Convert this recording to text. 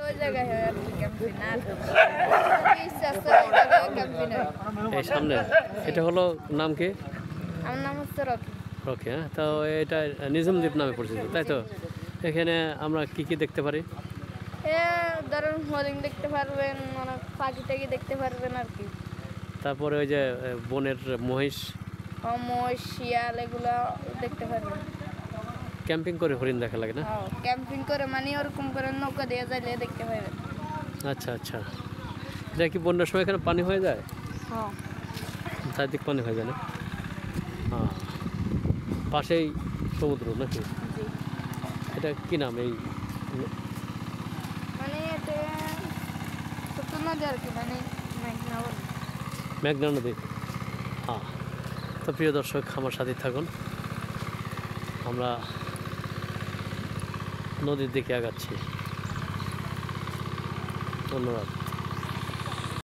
ওই জায়গায় হয় আর কি ক্যাম্পিং আর ইচ্ছা আছে ওই জায়গায় ক্যাম্পিং হয়। এই সামনে এটা হলো নাম কি? আমার নাম হচ্ছে রকি। ওকে, হ্যাঁ, তো এটা নিঝুম দ্বীপ নামে পরিচিত, তাই তো? এখানে আমরা কি কি দেখতে পারি? এ ধরুন হরিণ দেখতে পারবেন, অনেক পাখি টাখি দেখতে পারবেন আর কি। তারপরে ওই যে বনের মহিষ, মহিষ, শিয়াল এগুলো দেখতে পারবেন। ক্যাম্পিং করে হরিণ দেখা লাগে না? ক্যাম্পিং করে মানে ওরকম করে নৌকা দিয়ে যাইলে দেখতে পাবেন। আচ্ছা আচ্ছা, এটা কি বন্যার সময় এখানে পানি হয়ে যায়? হ্যাঁ, চারদিক পানি হয়ে যায় না? হ্যাঁ, পাশেই সমুদ্র নাকি? জি। এটা কি নাম এই? মানে এটা ছোট নদী আর কি, মানে মেঘনা বলে। মেঘনা নদী। হ্যাঁ, তো প্রিয় দর্শক আমার সাথে থাকুন, আমরা নদীর দিকে আগাচ্ছি। ধন্যবাদ।